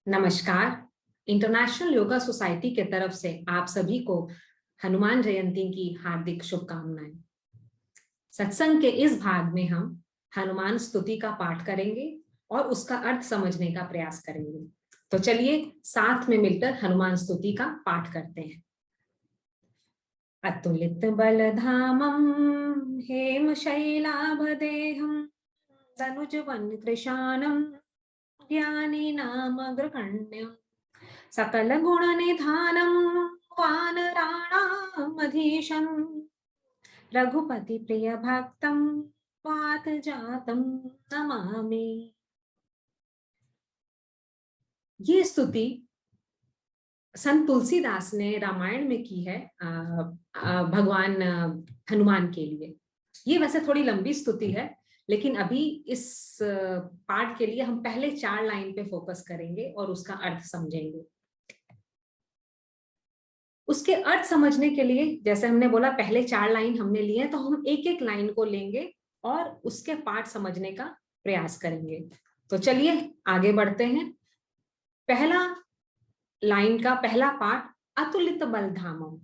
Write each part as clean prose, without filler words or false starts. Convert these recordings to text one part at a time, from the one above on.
नमस्कार। International yoga society के तरफ से आप सभी को हनुमान जयंती की हार्दिक शुभकामनाएं। सत्संग के इस भाग में हम हनुमान स्तुति का पाठ करेंगे और उसका अर्थ समझने का प्रयास करेंगे। तो चलिए साथ में मिलकर हनुमान स्तुति का पाठ करते हैं। अतुलित बलधामं हेमशैलाभदेहं तनुजवन कृशानं ज्ञानिनामग्रगण्यम् सकल गुण निधानम वानराणामधीशं रघुपति प्रिय भक्तम वात जातम नमामि। ये स्तुति संत तुलसीदास ने रामायण में की है भगवान हनुमान के लिए। ये वैसे थोड़ी लंबी स्तुति है, लेकिन अभी इस पाठ के लिए हम पहले 4 लाइन पे फोकस करेंगे और उसका अर्थ समझेंगे। उसके अर्थ समझने के लिए, जैसे हमने बोला पहले 4 लाइन हमने लिए, तो हम एक एक लाइन को लेंगे और उसके पाठ समझने का प्रयास करेंगे। तो चलिए आगे बढ़ते हैं। पहला लाइन का पहला पाठ, अतुलित बलधामम।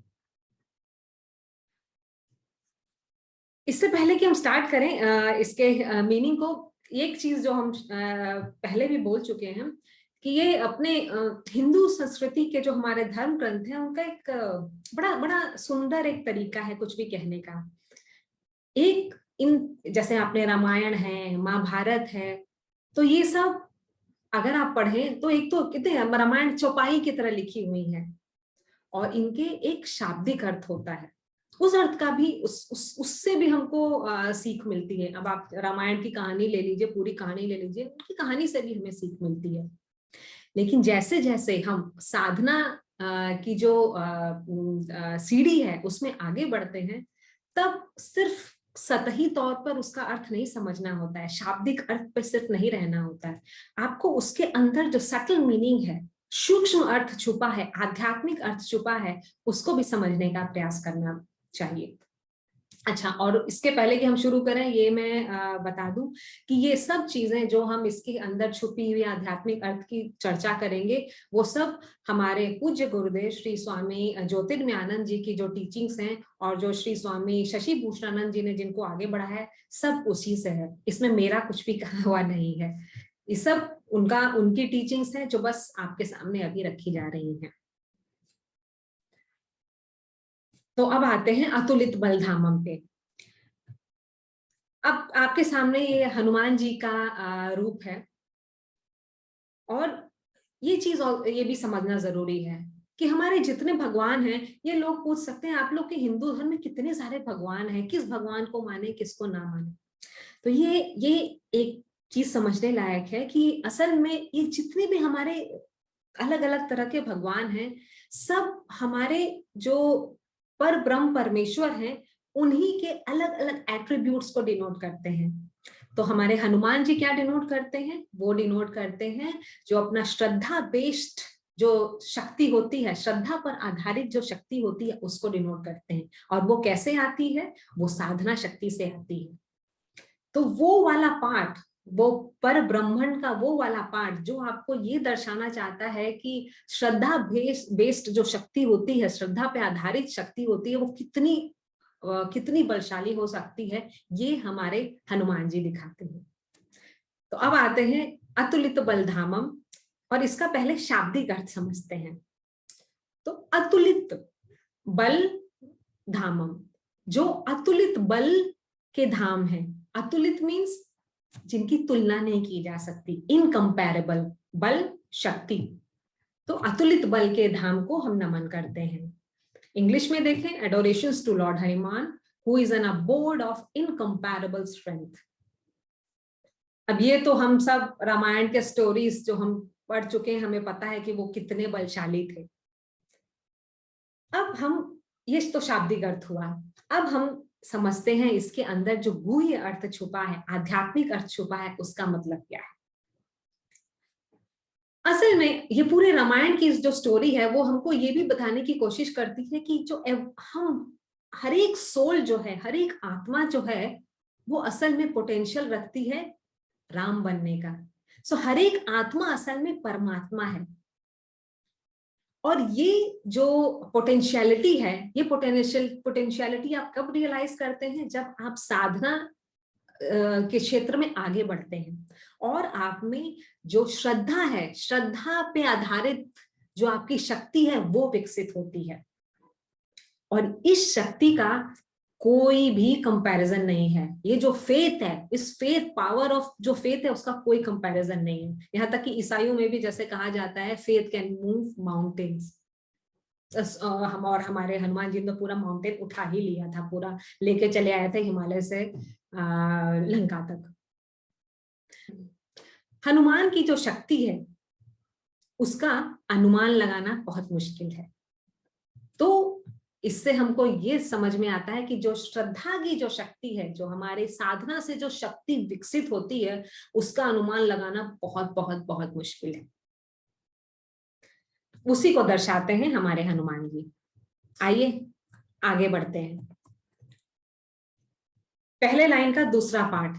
इससे पहले कि हम स्टार्ट करें इसके मीनिंग को, एक चीज जो हम पहले भी बोल चुके हैं कि ये अपने हिंदू संस्कृति के जो हमारे धर्म ग्रंथ हैं उनका एक बड़ा बड़ा सुंदर एक तरीका है कुछ भी कहने का। एक इन जैसे आपने रामायण है, महाभारत है, तो ये सब अगर आप पढ़ें तो एक तो कितने रामायण चौपाई की तरह लिखी हुई है और इनके एक शाब्दिक अर्थ होता है। उस अर्थ का भी उससे भी हमको सीख मिलती है। अब आप रामायण की कहानी ले लीजिए, पूरी कहानी ले लीजिए, उनकी कहानी से भी हमें सीख मिलती है। लेकिन जैसे जैसे हम साधना की जो सीढ़ी है उसमें आगे बढ़ते हैं, तब सिर्फ सतही तौर पर उसका अर्थ नहीं समझना होता है, शाब्दिक अर्थ पर सिर्फ नहीं रहना होता है। आपको उसके अंदर जो सटल मीनिंग है, सूक्ष्म अर्थ छुपा है, आध्यात्मिक अर्थ छुपा है, उसको भी समझने का प्रयास करना चाहिए। अच्छा, और इसके पहले कि हम शुरू करें, ये मैं बता दूं कि ये सब चीजें जो हम इसके अंदर छुपी हुई आध्यात्मिक अर्थ की चर्चा करेंगे, वो सब हमारे पूज्य गुरुदेव श्री स्वामी ज्योतिर्मयानंद जी की जो टीचिंग्स हैं और जो श्री स्वामी शशि भूषणानंद जी ने जिनको आगे बढ़ा है, सब उसी से है। इसमें मेरा कुछ भी कहा हुआ नहीं है। ये सब उनकी टीचिंग्स हैं जो बस आपके सामने अभी रखी जा रही हैं। तो अब आते हैं अतुलित बलधामम पे। अब आपके सामने ये हनुमान जी का रूप है, और ये चीज ये भी समझना जरूरी है कि हमारे जितने भगवान हैं, ये लोग पूछ सकते हैं आप लोग के हिंदू धर्म में कितने सारे भगवान हैं, किस भगवान को माने किसको ना माने। तो ये एक चीज समझने लायक है कि असल में ये जितने भी हमारे अलग अलग तरह के भगवान हैं, सब हमारे जो पर ब्रह्म परमेश्वर हैं, उन्हीं के अलग अलग एट्रीब्यूट्स को डिनोट करते हैं। तो हमारे हनुमान जी क्या डिनोट करते हैं? वो डिनोट करते हैं जो अपना श्रद्धा बेस्ड जो शक्ति होती है, श्रद्धा पर आधारित जो शक्ति होती है, उसको डिनोट करते हैं। और वो कैसे आती है? वो साधना शक्ति से आती है। तो वो वाला पाठ, वो पर ब्रह्मण का वो वाला पाठ जो आपको ये दर्शाना चाहता है कि श्रद्धा बेस्ड जो शक्ति होती है, श्रद्धा पे आधारित शक्ति होती है, वो कितनी बलशाली हो सकती है, ये हमारे हनुमान जी दिखाते हैं। तो अब आते हैं अतुलित बलधामम, और इसका पहले शाब्दिक अर्थ समझते हैं। तो अतुलित बल धामम, जो अतुलित बल के धाम है। अतुलित मीन्स जिनकी तुलना नहीं की जा सकती, इनकम्पैरेबल, बल शक्ति। तो अतुलित बल के धाम को हम नमन करते हैं। इंग्लिश में देखें, adorations to lord Hanuman who is an abode of incomparable strength. अब ये तो हम सब रामायण के स्टोरीज जो हम पढ़ चुके हैं, हमें पता है कि वो कितने बलशाली थे। अब हम, ये तो शाब्दिक अर्थ हुआ, अब हम समझते हैं इसके अंदर जो गूढ़ अर्थ छुपा है, आध्यात्मिक अर्थ छुपा है, उसका मतलब क्या है। असल में ये पूरे रामायण की जो स्टोरी है, वो हमको ये भी बताने की कोशिश करती है कि जो हम हर एक सोल जो है, हर एक आत्मा जो है, वो असल में पोटेंशियल रखती है राम बनने का। सो हर एक आत्मा असल में परमात्मा है। और ये जो पोटेंशियलिटी है, ये पोटेंशियलिटी आप कब रियलाइज करते हैं? जब आप साधना के क्षेत्र में आगे बढ़ते हैं और आप में जो श्रद्धा है, श्रद्धा पे आधारित जो आपकी शक्ति है वो विकसित होती है। और इस शक्ति का कोई भी कंपैरिजन नहीं है। ये जो फेथ है, इस फेथ पावर ऑफ जो फेथ है उसका कोई कंपैरिजन नहीं है। यहाँ तक कि ईसाइयों में भी जैसे कहा जाता है फेथ कैन मूव माउंटेन्स। हम और हमारे हनुमान जी ने तो पूरा माउंटेन उठा ही लिया था, पूरा लेके चले आए थे हिमालय से लंका तक। हनुमान की जो शक्ति है उसका अनुमान लगाना बहुत मुश्किल है। तो इससे हमको ये समझ में आता है कि जो श्रद्धा की जो शक्ति है, जो हमारे साधना से जो शक्ति विकसित होती है, उसका अनुमान लगाना बहुत बहुत बहुत मुश्किल है। उसी को दर्शाते हैं हमारे हनुमान जी। आइए आगे बढ़ते हैं। पहले लाइन का दूसरा पार्ट,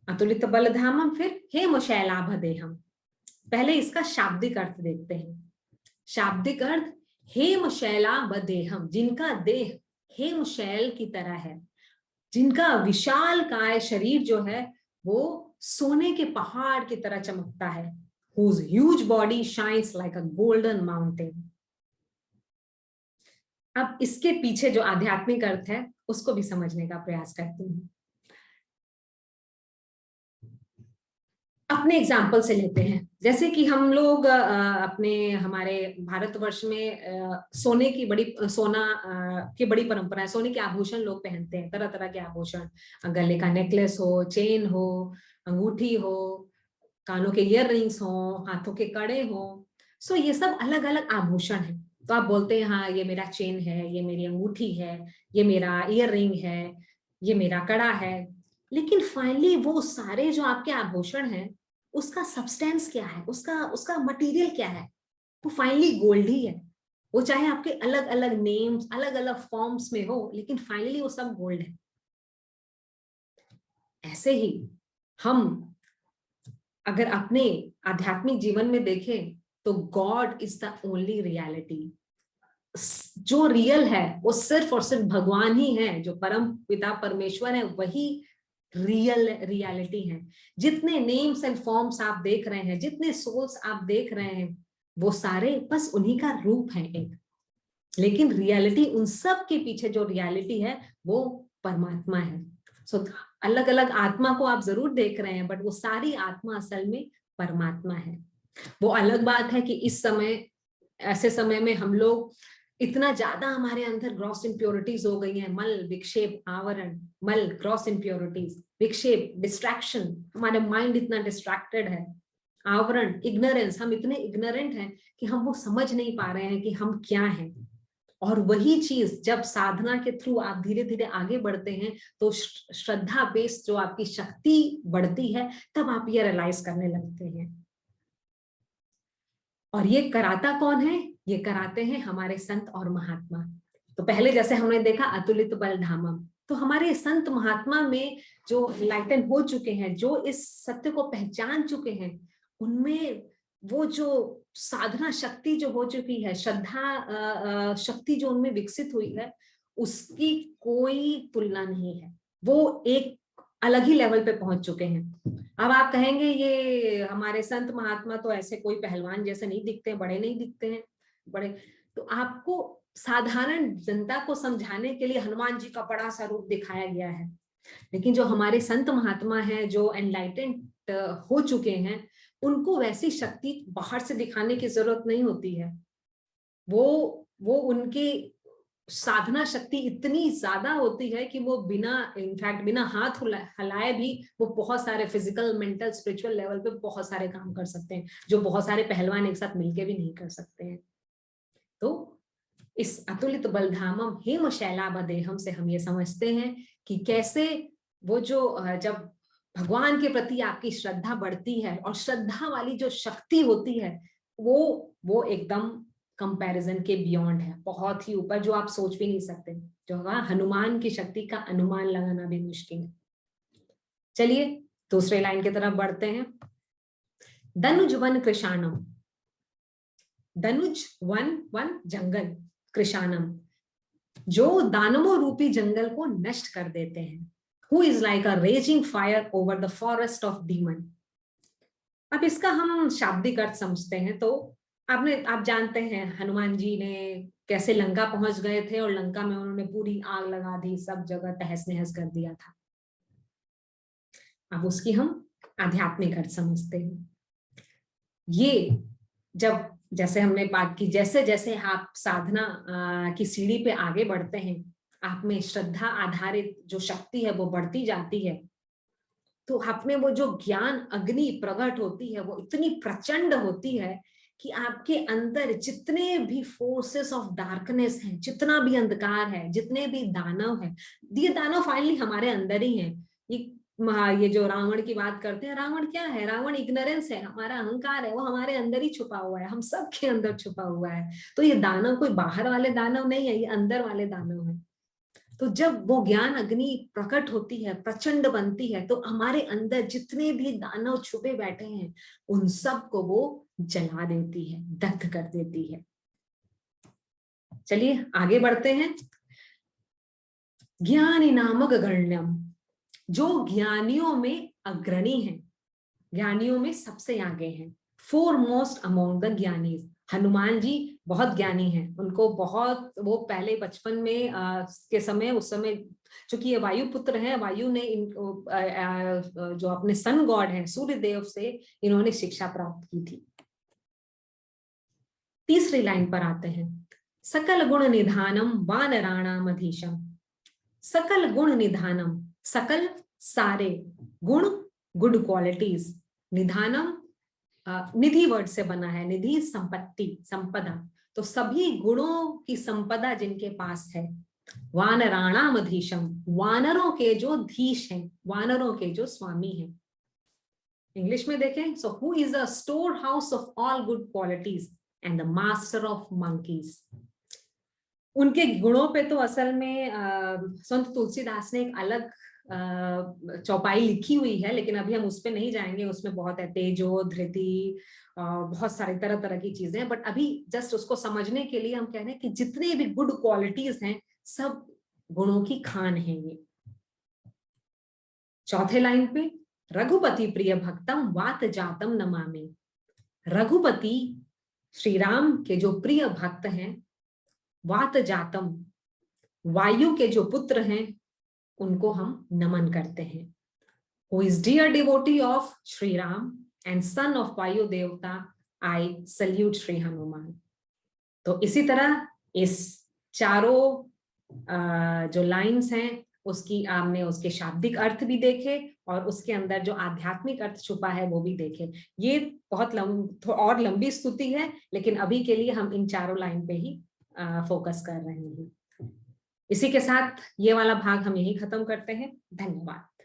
अतुलित बलधामम, फिर हेम शैलाभ देहम। पहले इसका शाब्दिक अर्थ देखते हैं। शाब्दिक अर्थ, हेम शैलाभ देहम, जिनका देह हेम शैल की तरह है, जिनका विशाल काय शरीर जो है वो सोने के पहाड़ की तरह चमकता है। whose huge body shines like a golden mountain। अब इसके पीछे जो आध्यात्मिक अर्थ है उसको भी समझने का प्रयास करती हूँ। अपने एग्जाम्पल से लेते हैं। जैसे कि हम लोग अपने हमारे भारतवर्ष में सोने की बड़ी परंपरा है। सोने के आभूषण लोग पहनते हैं, तरह तरह के आभूषण, गले का नेकलेस हो, चेन हो, अंगूठी हो, कानों के ईयर रिंग्स हो, हाथों के कड़े हो। सो ये सब अलग अलग आभूषण है। तो आप बोलते हैं हाँ ये मेरा चेन है, ये मेरी अंगूठी है, ये मेरा ईयर रिंग है, ये मेरा कड़ा है। लेकिन फाइनली वो सारे जो आपके आभूषण हैं उसका सब्सटेंस क्या है, उसका उसका मटेरियल क्या है? वो फाइनली गोल्ड ही है। वो चाहे आपके अलग अलग नेम्स, अलग अलग फॉर्म्स में हो, लेकिन फाइनली वो सब गोल्ड है। ऐसे ही हम अगर अपने आध्यात्मिक जीवन में देखें तो God is the only reality. जो रियल है वो सिर्फ और सिर्फ भगवान ही है। जो परम पिता परमेश्वर है वही रियलिटी है। जितने नेम्स एंड फॉर्म्स आप देख रहे हैं, जितने सोल्स आप देख रहे हैं, वो सारे बस उन्हीं का रूप है एक। लेकिन रियलिटी, उन सब के पीछे जो रियलिटी है वो परमात्मा है। सो अलग अलग आत्मा को आप जरूर देख रहे हैं, बट वो सारी आत्मा असल में परमात्मा है। वो अलग बात है कि इस समय, ऐसे समय में हम लोग इतना ज्यादा हमारे अंदर ग्रॉस इम्प्योरिटीज हो गई हैं। मल, विक्षेप, आवरण, मल, ग्रॉस इम्प्योरिटीज, विक्षेप, डिस्ट्रैक्शन, हमारा माइंड इतना डिस्ट्रैक्टेड है, आवरण, इग्नोरेंस, हम इतने इग्नोरेंट हैं कि हम वो समझ नहीं पा रहे हैं कि हम क्या हैं। और वही चीज जब साधना के थ्रू आप धीरे धीरे आगे बढ़ते हैं तो श्रद्धा बेस्ड जो आपकी शक्ति बढ़ती है, तब आप ये रियलाइज करने लगते हैं। और ये कराता कौन है? ये कराते हैं हमारे संत और महात्मा। तो पहले जैसे हमने देखा अतुलित बलधामम, तो हमारे संत महात्मा में जो लाइटन हो चुके हैं, जो इस सत्य को पहचान चुके हैं, उनमें वो जो साधना शक्ति जो हो चुकी है, श्रद्धा शक्ति जो उनमें विकसित हुई है, उसकी कोई तुलना नहीं है। वो एक अलग ही लेवल पे पहुंच चुके हैं। अब आप कहेंगे ये हमारे संत महात्मा तो ऐसे कोई पहलवान जैसे नहीं दिखते, बड़े नहीं दिखते हैं, बड़े। तो आपको साधारण जनता को समझाने के लिए हनुमान जी का बड़ा सा रूप दिखाया गया है। लेकिन जो हमारे संत महात्मा हैं, जो एनलाइटेंड हो चुके हैं, उनको वैसी शक्ति बाहर से दिखाने की जरूरत नहीं होती है। वो उनकी साधना शक्ति इतनी ज्यादा होती है कि वो इनफैक्ट बिना हाथ हिलाए भी वो बहुत सारे फिजिकल, मेंटल, स्पिरिचुअल लेवल पे बहुत सारे काम कर सकते हैं, जो बहुत सारे पहलवान एक साथ मिलके भी नहीं कर सकते हैं। तो इस अतुलित बलधामम हेम शैलाभ देहम से हम ये समझते हैं कि कैसे वो जो जब भगवान के प्रति आपकी श्रद्धा बढ़ती है, और श्रद्धा वाली जो शक्ति होती है वो एकदम कंपैरिजन के बियॉन्ड है, बहुत ही ऊपर, जो आप सोच भी नहीं सकते। जो हनुमान की शक्ति का अनुमान लगाना भी मुश्किल है। चलिए दूसरे लाइन की तरफ बढ़ते हैं। धनुज वन कृशाणम, धनुज वन, वन जंगल, कृशाणम जो दानवों रूपी जंगल को नष्ट कर देते हैं। Who is like a raging fire over the forest of demon। अब इसका हम शाब्दिक अर्थ समझते हैं तो आप जानते हैं हनुमान जी ने कैसे लंका पहुंच गए थे और लंका में उन्होंने पूरी आग लगा दी, सब जगह तहस नहस कर दिया था। अब उसकी हम आध्यात्मिक अर्थ समझते हैं। ये जब जैसे हमने बात की, जैसे जैसे आप साधना की सीढ़ी पे आगे बढ़ते हैं, आप में श्रद्धा आधारित जो शक्ति है वो बढ़ती जाती है, तो आप में वो जो ज्ञान अग्नि प्रकट होती है वो इतनी प्रचंड होती है कि आपके अंदर जितने भी फोर्सेस ऑफ डार्कनेस हैं, जितना भी अंधकार है, जितने भी दानव है, ये दानव फाइनली हमारे अंदर ही है। ये जो रावण की बात करते हैं, रावण क्या है? रावण इग्नोरेंस है, हमारा अहंकार है, वो हमारे अंदर ही छुपा हुआ है, हम सबके अंदर छुपा हुआ है। तो ये दानव कोई बाहर वाले दानव नहीं है, ये अंदर वाले दानव है। तो जब वो ज्ञान अग्नि प्रकट होती है, प्रचंड बनती है, तो हमारे अंदर जितने भी दानव छुपे बैठे हैं उन सब को वो जला देती है, दग्ध कर देती है। चलिए आगे बढ़ते हैं। ज्ञानी नामक गण्यम, जो ज्ञानियों में अग्रणी है, ज्ञानियों में सबसे आगे हैं। फोरमोस्ट अमोंग द ज्ञानीज, हनुमान जी बहुत ज्ञानी हैं। उनको बहुत, वो पहले बचपन में के समय, उस समय चूंकि ये वायु पुत्र हैं, वायु ने इनको जो अपने सन गॉड हैं सूर्य देव से इन्होंने शिक्षा प्राप्त की थी। तीसरी लाइन पर आते हैं। सकल गुण निधानम वानराणाम अधीशम, सकल गुण निधानम, सकल सारे गुण, गुड क्वालिटीज, निधानम निधि वर्ड से बना है, निधि संपत्ति, संपदा, तो सभी गुणों की संपदा जिनके पास है। वानराणाम अधीशम, वानरों के जो धीश हैं, वानरों के जो स्वामी हैं। इंग्लिश में देखें, so who is a store house of all good qualities and the master of monkeys. उनके गुणों पे तो असल में संत तुलसीदास ने एक अलग चौपाई लिखी हुई है, लेकिन अभी हम उस पे नहीं जाएंगे। उसमें बहुत है, तेजो, धृति, बहुत सारी तरह तरह की चीजें हैं, बट अभी जस्ट उसको समझने के लिए हम कह रहे हैं कि जितने भी गुड क्वालिटीज हैं सब गुणों की खान है ये। चौथे लाइन पे, रघुपति प्रिय भक्तम वात जातम नमामि, रघुपति श्री राम के जो प्रिय भक्त हैं, वात जातम वायु के जो पुत्र हैं, उनको हम नमन करते हैं। Who is dear devotee of Shri Ram and son of वायु देवता, I salute श्री हनुमान। तो इसी तरह इस चारों जो लाइंस हैं उसकी आपने उसके शाब्दिक अर्थ भी देखे और उसके अंदर जो आध्यात्मिक अर्थ छुपा है वो भी देखे। ये बहुत और लंबी स्तुति है, लेकिन अभी के लिए हम इन चारों लाइन पे ही फोकस कर रहे हैं। इसी के साथ ये वाला भाग हम यही खत्म करते हैं। धन्यवाद।